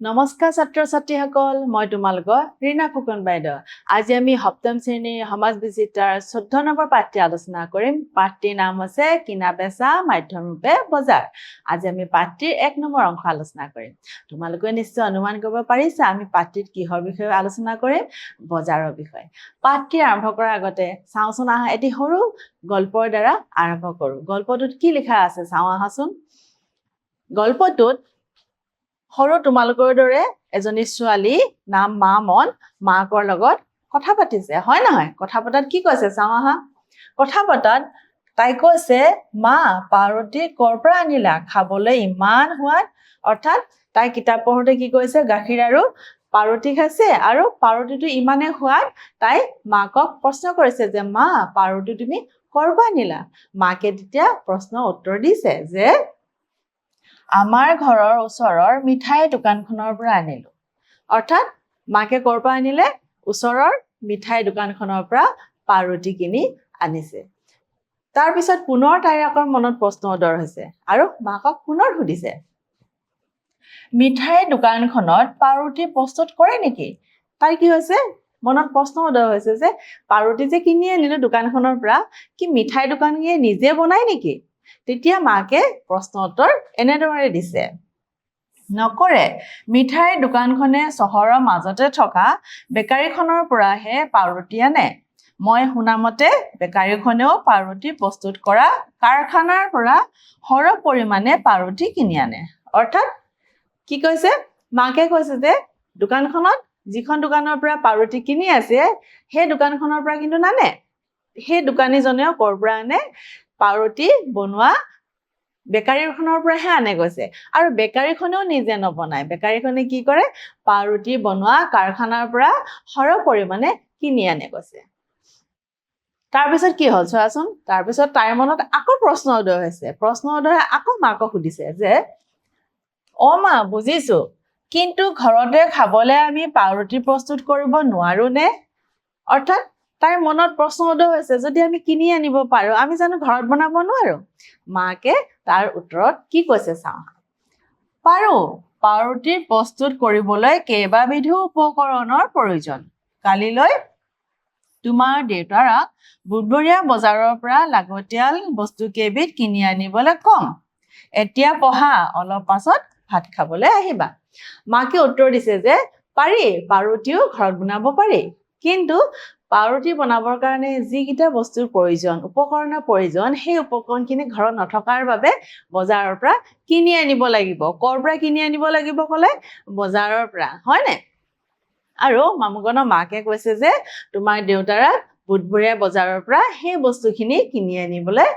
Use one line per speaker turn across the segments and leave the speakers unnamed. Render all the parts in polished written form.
নমস্কাৰ ছাত্ৰ ছাত্ৰীসকল মই তোমালোকৰ ৰীনা ফুকন বাইদেউ আজি আমি সপ্তম শ্ৰেণীৰ সমাজ বিচিত্ৰাৰ 14 নম্বৰ পাঠটি আলোচনা কৰিম পাঠটিৰ নাম হৈছে কিনা বেচা মাধ্যম ৰূপে বজাৰ আজি আমি পাঠটিৰ 1 নম্বৰ অংশ আলোচনা কৰিম তোমালোকে নিশ্চয় অনুমান কৰিব পাৰিছা আমি পাঠটিত কিহৰ বিষয়ে আলোচনা কৰিম বজাৰৰ বিষয়ে পাঠটি আৰম্ভ কৰাৰ আগতে চাওঁচোন আহা এটি সৰু গল্পৰ দ্বাৰা আৰম্ভ কৰো গল্পটোত কি লিখা আছে চাওঁ আহাচোন গল্পটোত হৰো তোমালোকৰ দৰে এজনী ছোৱালী নাম মামন মাকৰ লগত কথা পাতিছে হয় নহয় কথা পতাত কি কৈছে চাওঁ আহা কথা পতাত তাই কৈছে মা পাৰুটি কৰ পৰা আনিলা খাবলৈ ইমান সোৱাদ অৰ্থাৎ তাই কিতাপ পঢ়োতে কি কৈছে গাখীৰ আৰু পাৰুটি খাইছে আৰু পাৰুটিটো ইমানে সোৱাদ তাই মাকক প্ৰশ্ন কৰিছে যে মা পাৰুটি তুমি কৰ পৰা আনিলা মাকে তেতিয়া প্ৰশ্নৰ উত্তৰ দিছে যে আমাৰ ঘৰৰ ওচৰৰ মিঠাই দোকানখনৰ পৰা আনিলো অৰ্থাৎ মাকে কৰ পৰা আনিলে ওচৰৰ মিঠাই দোকানখনৰ পৰা পাৰুটি কিনি আনিছে তাৰ পিছত পুনৰ তাইৰ আকৌ মনত প্ৰশ্ন উদয় হৈছে আৰু মাকক পুনৰ সুধিছে মিঠাই দোকানখনত পাৰুটি প্ৰস্তুত কৰে নেকি তাই কি হৈছে মনত প্ৰশ্ন উদয় হৈছে যে পাৰুটি যে কিনি আনিলো দোকানখনৰ পৰা কি মিঠাই দোকানীয়ে নিজে বনায় নেকি তেতিয়া মাকে প্ৰশ্ন উত্তৰ এনেদৰে দিছে নকৰে মিঠাই দোকানখনে চহৰৰ মাজতে থকা বেকাৰীখনৰ পৰাহে পাৰুটি আনে মই শুনামতে বেকাৰীখনেও পাৰুটি প্ৰস্তুত কৰা কাৰখানাৰ পৰা সৰহ পৰিমাণে পাৰুটি কিনি আনে অৰ্থাৎ কি কৈছে মাকে কৈছে যে দোকানখনত যিখন দোকানৰ পৰা পাৰুটি কিনি আছে সেই দোকানখনৰ পৰা কিন্তু নানে সেই দোকানীজনেও কৰ পৰা আনে পাৰুটি বনোৱা বেকাৰীখনৰ পৰাহে আনে গৈছে আৰু বেকাৰীখনেও নিজে নবনায় বেকাৰীখনে কি কৰে পাৰুটি বনোৱা কাৰখানাৰ পৰা সৰহ পৰিমাণে কিনি আনে গৈছে তাৰপিছত কি হ'ল চোৱাচোন তাৰপিছত তাইৰ মনত আকৌ প্ৰশ্ন উদয় হৈছে প্ৰশ্ন উদয় আকৌ মাকক সুধিছে যে অ মা বুজিছো কিন্তু ঘৰতে খাবলৈ আমি পাৰুটি প্ৰস্তুত কৰিব নোৱাৰো নে অৰ্থাৎ তাইৰ মনত প্ৰশ্ন উদয় হৈছে যদি আমি কিনি আনিব পাৰো আমি জানো ঘৰত বনাব নোৱাৰো মাকে তাৰ উত্তৰত কি কৈছে চাওঁ পাৰো পাৰুটি প্ৰস্তুত কৰিবলৈ কেইবাবিধো উপকৰণৰ প্ৰয়োজন কালিলৈ তোমাৰ দেউতাক বুধবৰীয়া বজাৰৰ পৰা লাগতিয়াল বস্তু কেইবিধ কিনি আনিবলৈ কম এতিয়া পঢ়া অলপ পাছত ভাত খাবলৈ আহিবা মাকে উত্তৰ দিছে যে পাৰি পাৰুটিও ঘৰত বনাব পাৰি কিন্তু পাৰুটি বনাবৰ কাৰণে যিকেইটা বস্তুৰ প্ৰয়োজন উপকৰণৰ প্ৰয়োজন সেই উপকৰণখিনি ঘৰত নথকাৰ বাবে বজাৰৰ পৰা কিনি আনিব লাগিব কৰ পৰা কিনি আনিব লাগিব ক'লে বজাৰৰ পৰা হয়নে আৰু মামুকনৰ মাকে কৈছে যে তোমাৰ দেউতাক বুধবৰীয়া বজাৰৰ পৰা সেই বস্তুখিনি কিনি আনিবলৈ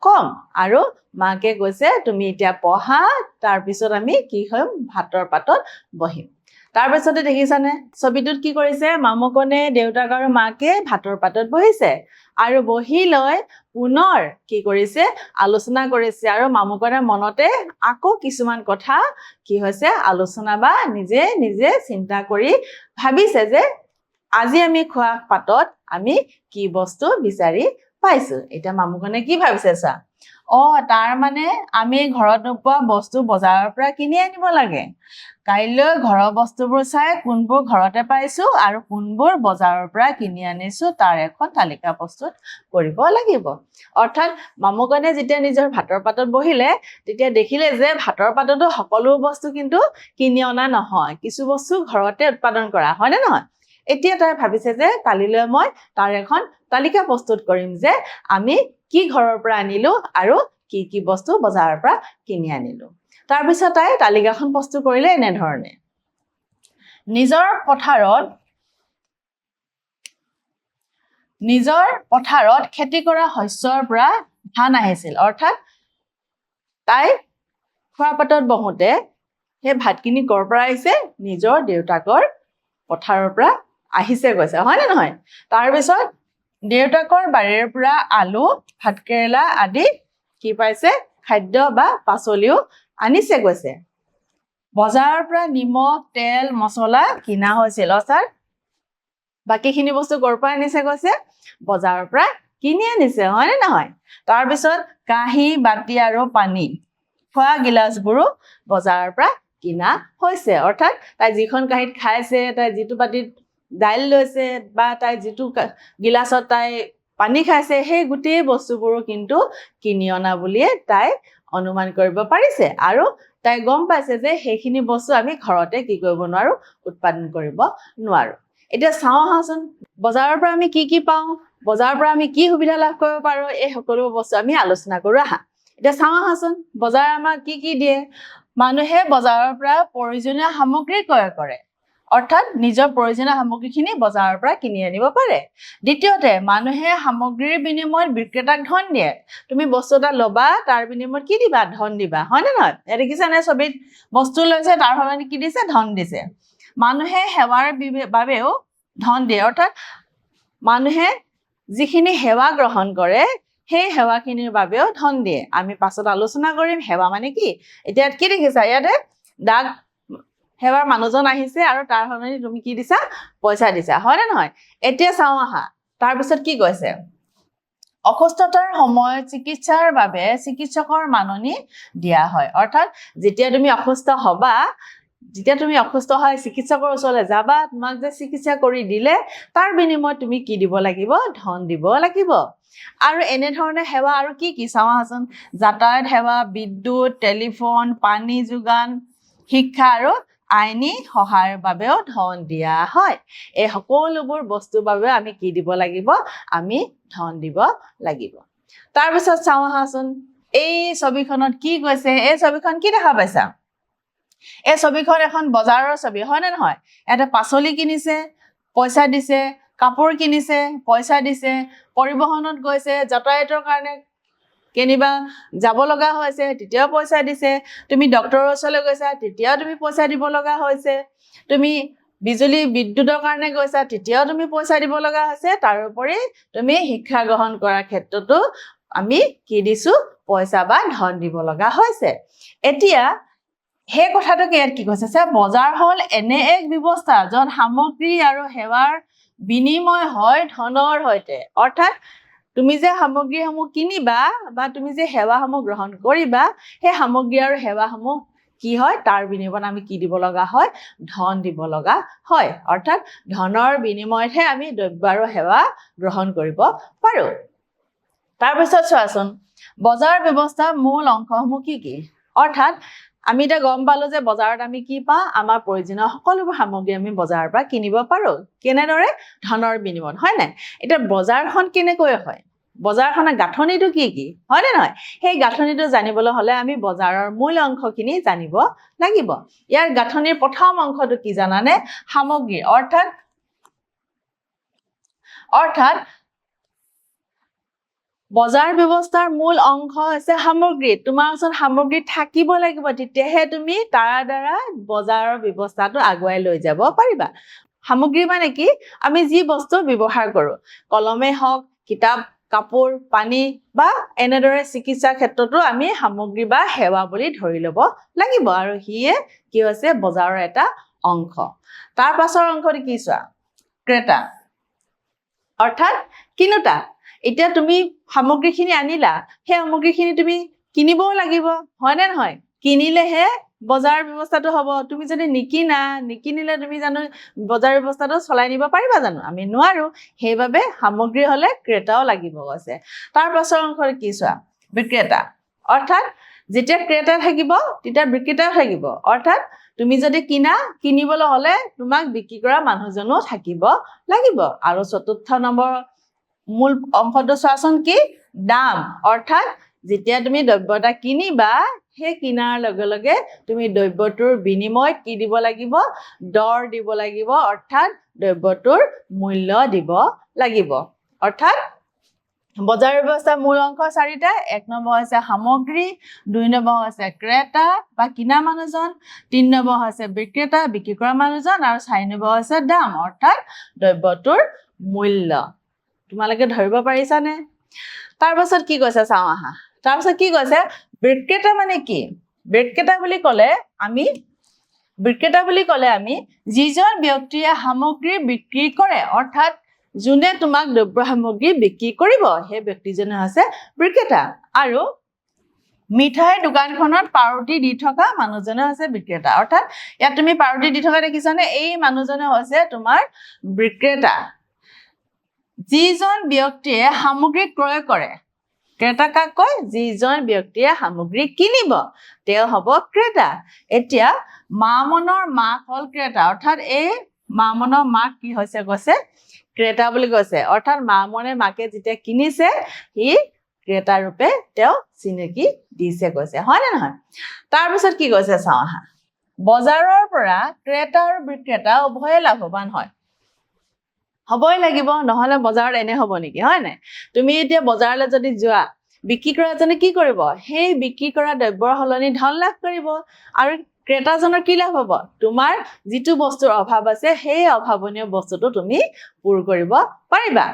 কম আৰু মাকে কৈছে তুমি এতিয়া পঢ়া তাৰপিছত আমি কি হ'ম ভাতৰ পাতত বহিম তাৰপিছতে দেখিছানে ছবিটোত কি কৰিছে মামুকনে দেউতাক আৰু মাকে ভাতৰ পাতত বহিছে আৰু বহি লৈ পুনৰ কি কৰিছে আলোচনা কৰিছে আৰু মামুকনে মনতে আকৌ কিছুমান কথা কি হৈছে আলোচনা বা নিজে নিজে চিন্তা কৰি ভাবিছে যে আজি আমি খোৱা পাতত আমি কি বস্তু বিচাৰি পাইছো এতিয়া মামুকনে কি ভাবিছে চা তাৰ মানে আমি ঘৰত নোপোৱা বস্তু বজাৰৰ পৰা কিনি আনিব লাগে কাইলৈ ঘৰৰ বস্তুবোৰ চাই কোনবোৰ ঘৰতে পাইছো আৰু কোনবোৰ বজাৰৰ পৰা কিনি আনিছো তাৰ এখন তালিকা প্ৰস্তুত কৰিব লাগিব অৰ্থাৎ মামুকনে যেতিয়া নিজৰ ভাতৰ পাতত বহিলে তেতিয়া দেখিলে যে ভাতৰ পাততো সকলো বস্তু কিন্তু কিনি অনা নহয় কিছু বস্তু ঘৰতে উৎপাদন কৰা হয় নে নহয় এতিয়া তাই ভাবিছে যে কালিলৈ মই তাৰ এখন তালিকা প্ৰস্তুত কৰিম যে আমি কি ঘৰৰ পৰা আনিলো আৰু কি কি বস্তু বজাৰৰ পৰা কিনি আনিলো তাৰপিছত তাই তালিকাখন প্ৰস্তুত কৰিলে এনেধৰণে নিজৰ পথাৰত খেতি কৰা শস্যৰ পৰা ধান আহিছিল অৰ্থাৎ তাই খোৱাৰ পাতত বহোতে সেই ভাতখিনি কৰ পৰা আহিছে নিজৰ দেউতাকৰ পথাৰৰ পৰা আহিছে গৈছে হয় নে নহয় তাৰপিছত দেউতাকৰ বাৰীৰ পৰা আলু ভাতকেৰেলা আদি কি পাইছে খাদ্য বা পাচলিও আনিছে গৈছে বজাৰৰ পৰা নিমখ তেল মছলা কিনা হৈছিল অৰ্থাৎ বাকীখিনি বস্তু কৰ পৰা আনিছে গৈছে বজাৰৰ পৰা কিনি আনিছে হয় নে নহয় তাৰপিছত কাঁহী বাতি আৰু পানী খোৱা গিলাচবোৰো বজাৰৰ পৰা কিনা হৈছে অৰ্থাৎ তাই যিখন কাঁহীত খাইছে তাই যিটো পাতিত দাইল লৈছে বা তাই যিটো গিলাচত তাই পানী খাইছে সেই গোটেই বস্তুবোৰো কিন্তু কিনি অনা বুলিয়ে তাই অনুমান কৰিব পাৰিছে আৰু তাই গম পাইছে যে সেইখিনি বস্তু আমি ঘৰতে কি কৰিব নোৱাৰো উৎপাদন কৰিব নোৱাৰো এতিয়া চাওঁ আহাচোন বজাৰৰ পৰা আমি কি পাওঁ বজাৰৰ পৰা আমি কি সুবিধা লাভ কৰিব পাৰো এই সকলো বস্তু আমি আলোচনা কৰো আহা এতিয়া চাওঁ আহাচোন বজাৰে আমাক কি দিয়ে মানুহে বজাৰৰ পৰা প্ৰয়োজনীয় সামগ্ৰী ক্ৰয় কৰে অৰ্থাৎ নিজৰ প্ৰয়োজনীয় সামগ্ৰীখিনি বজাৰৰ পৰা কিনি আনিব পাৰে দ্বিতীয়তে মানুহে সামগ্ৰীৰ বিনিময়ত বিক্ৰেতাক ধন দিয়ে তুমি বস্তু এটা ল'বা তাৰ বিনিময়ত কি দিবা ধন দিবা হয় নে নহয় এ দেখিছানে ছবিত বস্তু লৈছে তাৰ সলনি কি দিছে ধন দিছে মানুহে সেৱাৰ বাবেও ধন দিয়ে অৰ্থাৎ মানুহে যিখিনি সেৱা গ্ৰহণ কৰে সেই সেৱাখিনিৰ বাবেও ধন দিয়ে আমি পাছত আলোচনা কৰিম সেৱা মানে কি এতিয়া কি দেখিছা ইয়াতে ডাক সেৱাৰ মানুহজন আহিছে আৰু তাৰ সলনি তুমি কি দিছা পইচা দিছা হয় নে নহয় এতিয়া চাওঁ আহা তাৰপিছত কি কৈছে অসুস্থতাৰ সময়ত চিকিৎসাৰ বাবে চিকিৎসকৰ মাননি দিয়া হয় অৰ্থাৎ যেতিয়া তুমি অসুস্থ হবা যেতিয়া তুমি অসুস্থ হয় চিকিৎসকৰ ওচৰলৈ যাবা তোমাক যে চিকিৎসা কৰি দিলে তাৰ বিনিময়ত তুমি কি দিব লাগিব ধন দিব লাগিব আৰু এনে ধৰণে সেৱা আৰু কি চাওঁ আহাচোন যাতায়াত সেৱা বিদ্যুৎ টেলিফোন পানী যোগান শিক্ষা আৰু আইনী সহায়ৰ বাবেও ধন দিয়া হয় এই সকলোবোৰ বস্তুৰ বাবে আমি কি দিব লাগিব আমি ধন দিব লাগিব তাৰপিছত চাওঁ আহাচোন এই ছবিখনত কি কৈছে এই ছবিখন কি দেখা পাইছা এই ছবিখন এখন বজাৰৰ ছবি হয় নে নহয় ইয়াতে পাচলি কিনিছে পইচা দিছে কাপোৰ কিনিছে পইচা দিছে পৰিবহনত গৈছে যাতায়াতৰ কাৰণে কেনিবা যাব লগা হৈছে তেতিয়াও পইচা দিছে তুমি ডক্টৰৰ ওচৰলৈ গৈছা তেতিয়াও তুমি পইচা দিব লগা হৈছে তুমি বিজুলী বিদ্যুতৰ কাৰণে গৈছা তেতিয়াও তুমি পইচা দিব লগা হৈছে তাৰোপৰি তুমি শিক্ষা গ্ৰহণ কৰাৰ ক্ষেত্ৰতো আমি কি দিছো পইচা বা ধন দিব লগা হৈছে এতিয়া সেই কথাটোকে ইয়াত কি কৈছে যে বজাৰ হ'ল এনে এক ব্যৱস্থা য'ত সামগ্ৰী আৰু সেৱাৰ বিনিময় হয় ধনৰ সৈতে অৰ্থাৎ তুমি যে সামগ্ৰীসমূহ কিনিবা বা তুমি যে সেৱাসমূহ গ্ৰহণ কৰিবা সেই সামগ্ৰী আৰু সেৱাসমূহ কি হয় তাৰ বিনিময়ত আমি কি দিব লগা হয় ধন দিব লগা হয় অৰ্থাৎ ধনৰ বিনিময়তহে আমি দ্ৰব্য আৰু সেৱা গ্ৰহণ কৰিব পাৰো তাৰপিছত চোৱাচোন বজাৰ ব্যৱস্থাৰ মূল অংশসমূহ কি অৰ্থাৎ আমি এতিয়া গম পালো যে বজাৰত আমি কি পাওঁ আমাৰ প্ৰয়োজনীয় সকলোবোৰ সামগ্ৰী আমি বজাৰৰ পৰা কিনিব পাৰো কেনেদৰে ধনৰ বিনিময়ত হয় নাই এতিয়া বজাৰখন কেনেকৈ হয় বজাৰখনৰ গাঁথনিটো কি হয় নে নহয় সেই গাঁথনিটো জানিবলৈ হলে আমি বজাৰৰ মূল অংশখিনি জানিব লাগিব ইয়াৰ গাঁথনিৰ প্ৰথম অংশটো কি জানানে সামগ্ৰী অৰ্থাৎ বজাৰ ব্যৱস্থাৰ মূল অংশ হৈছে সামগ্ৰী তোমাৰ ওচৰত সামগ্ৰী থাকিব লাগিব তেতিয়াহে তুমি তাৰ দ্বাৰা বজাৰৰ ব্যৱস্থাটো আগুৱাই লৈ যাব পাৰিবা সামগ্ৰী মানে কি আমি যি বস্তু ব্যৱহাৰ কৰো কলমে হওক কিতাপ কাপোৰ পানী বা এনেদৰে চিকিৎসা ক্ষেত্ৰতো আমি সামগ্ৰী বা সেৱা বুলি ধৰি ল'ব লাগিব আৰু হিয়ে কি হৈছে বজাৰৰ এটা অংশ তাৰ পাছৰ অংশটো কি চোৱা ক্ৰেতা অৰ্থাৎ কিনোতা এতিয়া তুমি সামগ্ৰীখিনি আনিলা সেই সামগ্ৰীখিনি তুমি কিনিবও লাগিব হয় নে নহয় কিনিলেহে বজাৰ ব্যৱস্থাটো হ'ব তুমি যদি নিকিনিলে তুমি জানো বজাৰ ব্যৱস্থাটো চলাই নিব পাৰিবা জানো আমি নোৱাৰো সেইবাবে সামগ্ৰী হলে ক্ৰেতাও লাগিব আছে তাৰ পাছৰ অংশটো কি চোৱা বিক্ৰেতা অৰ্থাৎ যেতিয়া ক্ৰেতা থাকিব তেতিয়া বিক্ৰেতাও থাকিব অৰ্থাৎ তুমি যদি কিনিবলৈ হলে তোমাক বিক্ৰী কৰা মানুহজনো থাকিব লাগিব আৰু চতুৰ্থ নম্বৰ মূল অংশটো চোৱাচোন কি দাম অৰ্থাৎ যেতিয়া তুমি দ্ৰব্য এটা কিনিবা সেই কিনাৰ লগে লগে তুমি দ্ৰব্যটোৰ বিনিময়ত কি দিব লাগিব দৰ দিব লাগিব অৰ্থাৎ দ্ৰব্যটোৰ মূল্য দিব লাগিব অৰ্থাৎ বজাৰ ব্যৱস্থাৰ মূল অংশ চাৰিটা এক নম্বৰ হৈছে সামগ্ৰী দুই নম্বৰ হৈছে ক্ৰেতা বা কিনা মানুহজন তিন নম্বৰ হৈছে বিক্ৰেতা বিক্ৰী কৰা মানুহজন আৰু চাৰি নম্বৰ হৈছে দাম অৰ্থাৎ দ্ৰব্যটোৰ মূল্য তোমালোকে ধৰিব পাৰিছানে তাৰ পাছত কি কৈছে চাওঁ আহা তাৰ পাছত কি কৈছে বিক্ৰেতা মানে কি বিক্ৰেতা বুলি ক'লে আমি যিজন ব্যক্তিয়ে সামগ্ৰী বিক্ৰী কৰে অৰ্থাৎ যোনে তোমাক দ্ৰব্য সামগ্ৰী বিক্ৰী কৰিব সেই ব্যক্তিজনে হৈছে বিক্ৰেতা আৰু মিঠাইৰ দোকানখনত পাৰুটি দি থকা মানুহজনে হৈছে বিক্ৰেতা অৰ্থাৎ ইয়াত তুমি পাৰুটি দি থকা দেখিছানে এই মানুহজনে হৈছে তোমাৰ বিক্ৰেতা যিজন ব্যক্তিয়ে সামগ্ৰী ক্ৰয় কৰে ক্ৰেতা কাক কয় যিজন ব্যক্তিয়ে সামগ্ৰী কিনিব তেওঁ হ'ব ক্ৰেতা এতিয়া মামনৰ মাক হ'ল ক্ৰেতা অৰ্থাৎ এই মামনৰ মাক কি হৈছে কৈছে ক্ৰেতা বুলি কৈছে অৰ্থাৎ মামনে মাকে যেতিয়া কিনিছে সি ক্ৰেতা ৰূপে তেওঁ চিনাকি দিছে কৈছে হয় নে নহয় তাৰ পিছত কি কৈছে চাওঁ আহা বজাৰৰ পৰা ক্ৰেতা আৰু বিক্ৰেতা উভয়ে লাভৱান হয় হ'বই লাগিব নহলে বজাৰত এনে হ'ব নেকি হয় নাই তুমি এতিয়া বজাৰলৈ যদি যোৱা বিক্ৰী কৰাজনে কি কৰিব সেই বিক্ৰী কৰা দ্ৰব্যৰ সলনি ধন লাভ কৰিব আৰু ক্ৰেতাজনৰ কি লাভ হ'ব তোমাৰ যিটো বস্তুৰ অভাৱ আছে সেই অভাৱনীয় বস্তুটো তুমি পূৰ কৰিব পাৰিবা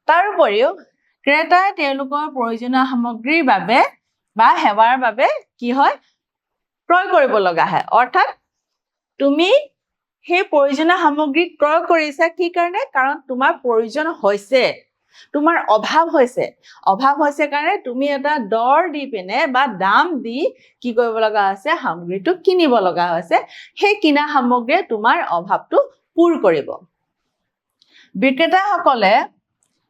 তাৰ উপৰিও ক্ৰেতাই তেওঁলোকৰ প্ৰয়োজনীয় সামগ্ৰীৰ বাবে বা সেৱাৰ বাবে কি হয় ক্ৰয় কৰিব লগা হয় অৰ্থাৎ তুমি সেই প্ৰয়োজনীয় সামগ্ৰী ক্ৰয় কৰিছা কি কাৰণে কাৰণ তোমাৰ প্ৰয়োজন হৈছে তোমাৰ অভাৱ হৈছে কাৰণে তুমি এটা দৰ দি পিনে বা দাম দি কি কৰিব লগা আছে সামগ্ৰীটো কিনিব লগা হৈছে সেই কিনা সামগ্ৰীয়ে তোমাৰ অভাৱটো পূৰ কৰিব বিক্ৰেতাসকলে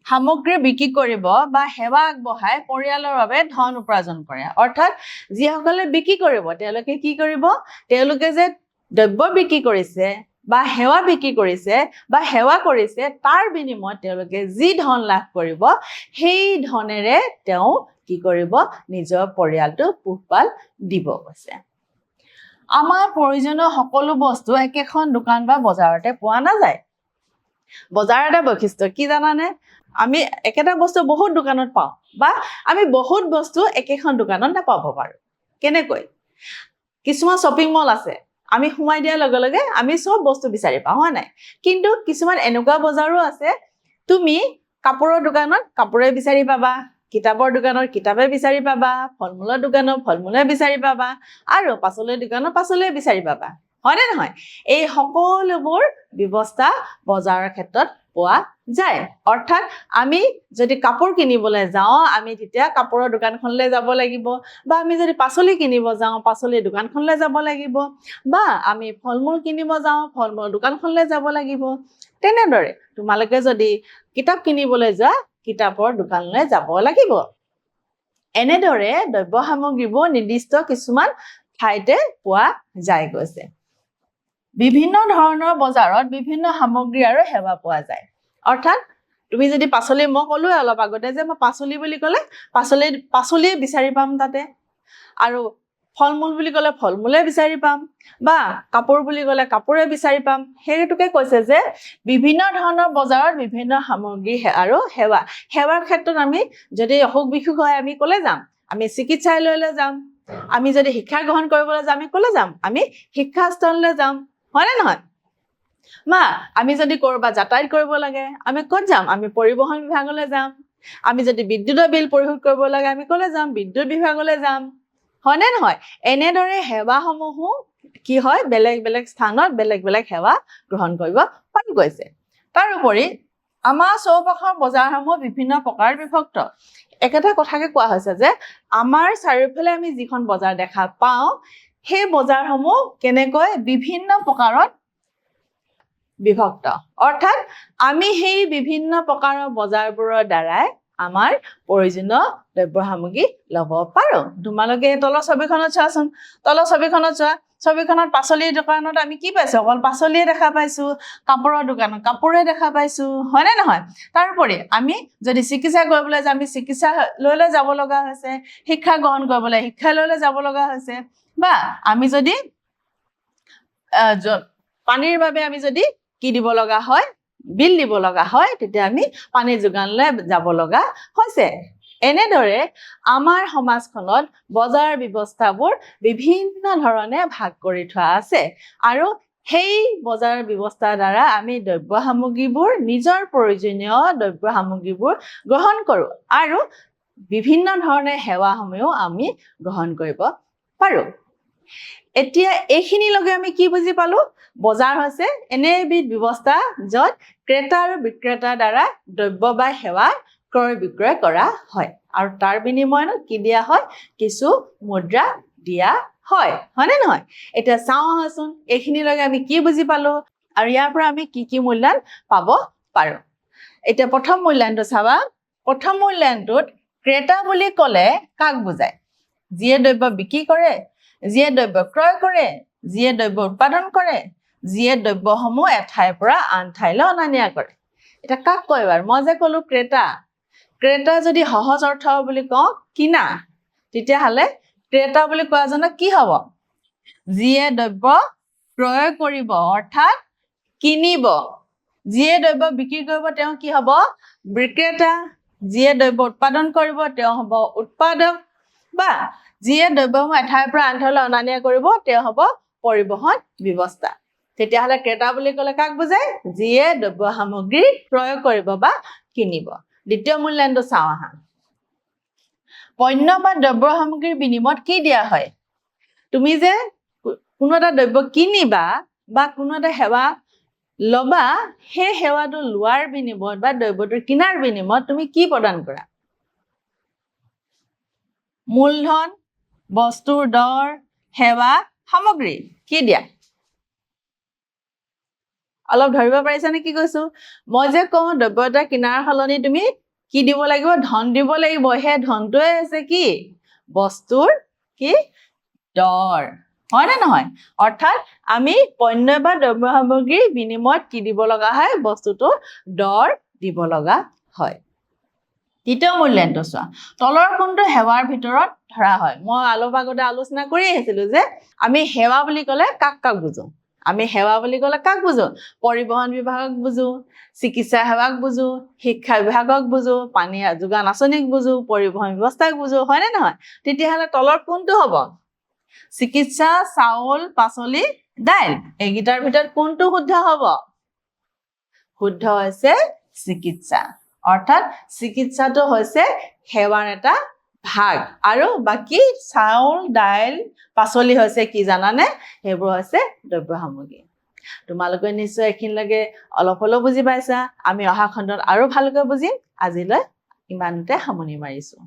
সামগ্ৰী বিক্ৰী কৰিব বা সেৱা আগবঢ়াই পৰিয়ালৰ বাবে ধন উপাৰ্জন কৰে অৰ্থাৎ যিসকলে বিক্ৰী কৰিব তেওঁলোকে কি কৰিব তেওঁলোকে যে দ্ৰব্য বিক্ৰী কৰিছে বা সেৱা বিক্ৰী কৰিছে বা সেৱা কৰিছে তাৰ বিনিময়ত তেওঁলোকে যি ধন লাভ কৰিব সেই ধনেৰে তেওঁ কি কৰিব নিজৰ পৰিয়ালটো পোহপাল দিব কৈছে আমাৰ প্ৰয়োজনীয় সকলো বস্তু একেখন দোকান বা বজাৰতে পোৱা নাযায় বজাৰ এটা বৈশিষ্ট্য কি জানানে আমি একেটা বস্তু বহুত দোকানত পাওঁ বা আমি বহুত বস্তু একেখন দোকানত নাপাব পাৰো কেনেকৈ কিছুমান শ্বপিং মল আছে আমি সোমাই দিয়াৰ লগে লগে আমি সব বস্তু বিচাৰি পাওঁ হয় নাই কিন্তু কিছুমান এনেকুৱা বজাৰো আছে তুমি কাপোৰৰ দোকানত কাপোৰে বিচাৰি পাবা কিতাপৰ দোকানত কিতাপে বিচাৰি পাবা ফলমূলৰ দোকানত ফলমূলে বিচাৰি পাবা আৰু পাচলিৰ দোকানত পাচলিয়ে বিচাৰি পাবা হয়নে নহয় এই সকলোবোৰ ব্যৱস্থা বজাৰৰ ক্ষেত্ৰত পোৱা যায় অৰ্থাৎ আমি যদি কাপোৰ কিনিবলৈ যাওঁ আমি তেতিয়া কাপোৰৰ দোকানখনলৈ যাব লাগিব বা আমি যদি পাচলি কিনিব যাওঁ পাচলিৰ দোকানখনলৈ যাব লাগিব বা আমি ফলমূল কিনিব যাওঁ ফলমূলৰ দোকানখনলৈ যাব লাগিব তেনেদৰে তোমালোকে যদি কিতাপ কিনিবলৈ যোৱা কিতাপৰ দোকানলৈ যাব লাগিব এনেদৰে দ্ৰব্য সামগ্ৰীবোৰ নিৰ্দিষ্ট কিছুমান ঠাইতে পোৱা যায় গৈছে বিভিন্ন ধৰণৰ বজাৰত বিভিন্ন সামগ্ৰী আৰু সেৱা পোৱা যায় অৰ্থাৎ তুমি যদি পাচলি মই ক'লো অলপ আগতে যে মই পাচলি বুলি ক'লে পাচলিয়ে বিচাৰি পাম তাতে আৰু ফলমূল বুলি ক'লে ফলমূলে বিচাৰি পাম বা কাপোৰ বুলি ক'লে কাপোৰে বিচাৰি পাম সেইটোকে কৈছে যে বিভিন্ন ধৰণৰ বজাৰত বিভিন্ন সামগ্ৰী আৰু সেৱাৰ ক্ষেত্ৰত আমি যদি অসুখ বিসুখ হয় আমি ক'লে যাম আমি চিকিৎসালয়লৈ যাম আমি যদি শিক্ষা গ্ৰহণ কৰিবলৈ যাম আমি ক'লে যাম আমি শিক্ষাস্থললৈ যাম হয়নে নহয় মা আমি যদি কৰবাত যাতায়াত কৰিব লাগে আমি ক'ত যাম আমি পৰিবহণ বিভাগলৈ যাম আমি যদি বিদ্যুতৰ বিল পৰিশোধ কৰিব লাগে আমি ক'লে যাম বিদ্যুৎ বিভাগলৈ যাম হয়নে নহয় এনেদৰে সেৱাসমূহো কি হয় বেলেগ বেলেগ স্থানত বেলেগ বেলেগ সেৱা গ্ৰহণ কৰিব পাৰি গৈছে তাৰোপৰি আমাৰ চৌপাশৰ বজাৰসমূহ বিভিন্ন প্ৰকাৰৰ বিভক্ত একেটা কথাকে কোৱা হৈছে যে আমাৰ চাৰিওফালে আমি যিখন বজাৰ দেখা পাওঁ সেই বজাৰসমূহ কেনেকৈ বিভিন্ন প্ৰকাৰত বিভক্ত অৰ্থাৎ আমি সেই বিভিন্ন প্ৰকাৰৰ বজাৰবোৰৰ দ্বাৰাই আমাৰ প্ৰয়োজনীয় দ্ৰব্য সামগ্ৰী ল'ব পাৰো তোমালোকে তলৰ ছবিখনত চোৱাচোন তলৰ ছবিখনত চোৱা ছবিখনত পাচলিৰ দোকানত আমি কি পাইছো অকল পাচলিয়ে দেখা পাইছো কাপোৰৰ দোকানত কাপোৰে দেখা পাইছো হয়নে নহয় তাৰোপৰি আমি যদি চিকিৎসা কৰিবলৈ যাওঁ আমি চিকিৎসালয়লৈ যাব লগা হৈছে শিক্ষা গ্ৰহণ কৰিবলৈ শিক্ষালয়লৈ যাব লগা হৈছে বা আমি যদি পানীৰ বাবে আমি যদি কি দিব লগা হয় বিল দিব লগা হয় তেতিয়া আমি পানী যোগানলৈ যাব লগা হৈছে এনেদৰে আমাৰ সমাজখনত বজাৰ ব্যৱস্থাবোৰ বিভিন্ন ধৰণে ভাগ কৰি থোৱা আছে আৰু সেই বজাৰ ব্যৱস্থাৰ দ্বাৰা আমি দ্ৰব্য সামগ্ৰীবোৰ নিজৰ প্ৰয়োজনীয় দ্ৰব্য সামগ্ৰীবোৰ গ্ৰহণ কৰো আৰু বিভিন্ন ধৰণে সেৱাসমূহ আমি গ্ৰহণ কৰিব পাৰো এতিয়া এইখিনিলৈকে আমি কি বুজি পালো বজাৰ হৈছে এনে এবিধ ব্যৱস্থা য'ত ক্ৰেতা আৰু বিক্ৰেতাৰ দ্বাৰা দ্ৰব্য বা সেৱা ক্ৰয় বিক্ৰয় কৰা হয় আৰু তাৰ বিনিময়ত কি দিয়া হয় কিছু মুদ্ৰা দিয়া হয় হয়নে নহয় এতিয়া চাওঁ আহাচোন এইখিনিলৈকে আমি কি বুজি পালো আৰু ইয়াৰ পৰা আমি কি মূল্যায়ন পাব পাৰো এতিয়া প্ৰথম মূল্যায়নটো চাবা প্ৰথম মূল্যায়নটোত ক্ৰেতা বুলি ক'লে কাক বুজায় যিয়ে দ্ৰব্য বিক্ৰী কৰে যিয়ে দ্ৰব্য ক্ৰয় কৰে যিয়ে দ্ৰব্য উৎপাদন কৰে যিয়ে দ্ৰব্যসমূহ এঠাইৰ পৰা আন ঠাইলৈ অনা নিয়া কৰে এটা কাক কয় বাৰু মই যে ক'লো ক্ৰেতা যদি সহজ অৰ্থ বুলি কওঁ কিনা তেতিয়াহ'লে ক্ৰেতা বুলি কোৱাজনক কি হ'ব যিয়ে দ্ৰব্য ক্ৰয় কৰিব অৰ্থাৎ কিনিব যিয়ে দ্ৰব্য বিক্ৰী কৰিব তেওঁ কি হ'ব বিক্ৰেতা যিয়ে দ্ৰব্য উৎপাদন কৰিব তেওঁ হ'ব উৎপাদক বা যিয়ে দ্ৰব্যসমূহ এঠাইৰ পৰা আন ঠাইলৈ অনা নিয়া কৰিব তেওঁ হ'ব পৰিবহণ ব্যৱস্থা তেতিয়াহ'লে ক্ৰেতা বুলি ক'লে কাক বুজায় যিয়ে দ্ৰব্য সামগ্ৰী ক্ৰয় কৰিব বা কিনিব দ্বিতীয় মূল্যায়নটো চাওঁ আহা পণ্য বা দ্ৰব্য সামগ্ৰীৰ বিনিময়ত কি দিয়া হয় তুমি যে কোনো এটা দ্ৰব্য কিনিবা বা কোনো এটা সেৱা লবা সেই সেৱাটো লোৱাৰ বিনিময়ত বা দ্ৰব্যটো কিনাৰ বিনিময়ত তুমি কি প্ৰদান কৰা মূলধন বস্তুৰ দৰ সেৱা সামগ্ৰী কি দিয়া অলপ ধৰিব পাৰিছা নে কি কৈছো মই যে কওঁ দ্ৰব্য এটা কিনাৰ সলনি তুমি কি দিব লাগিব ধন দিব লাগিব সেই ধনটোৱে আছে কি বস্তুৰ কি দৰ হয় নে নহয় অৰ্থাৎ আমি পণ্য বা দ্ৰব্য সামগ্ৰীৰ বিনিময়ত কি দিব লগা হয় বস্তুটো দৰ দিব লগা হয় তৃতীয় মূল্যায়নটো চোৱা তলৰ কোনটো সেৱাৰ ভিতৰত ধৰা হয় মই অলপ আগতে আলোচনা কৰি আহিছিলো যে আমি সেৱা বুলি ক'লে কাক বুজো আমি সেৱা বুলি ক'লে কাক বুজো পৰিবহণ বিভাগক বুজো চিকিৎসা সেৱাক বুজো শিক্ষা বিভাগক বুজো পানী যোগান আঁচনিক বুজো পৰিবহণ ব্যৱস্থাক বুজো হয় নে নহয় তেতিয়াহ'লে তলৰ কোনটো হ'ব চিকিৎসা চাউল পাচলি দাইল এইকেইটাৰ ভিতৰত কোনটো শুদ্ধ হ'ব শুদ্ধ হৈছে চিকিৎসা অৰ্থাৎ চিকিৎসাটো হৈছে সেৱাৰ এটা ভাগ আৰু বাকি চাউল দাইল পাচলি হৈছে কি জানানে সেইবোৰ হৈছে দ্ৰব্য সামগ্ৰী তোমালোকে নিশ্চয় এইখিনিলৈকে অলপ হলেও বুজি পাইছা আমি অহা খণ্ডত আৰু ভালকৈ বুজিম আজিলৈ ইমানতে সামৰণি মাৰিছো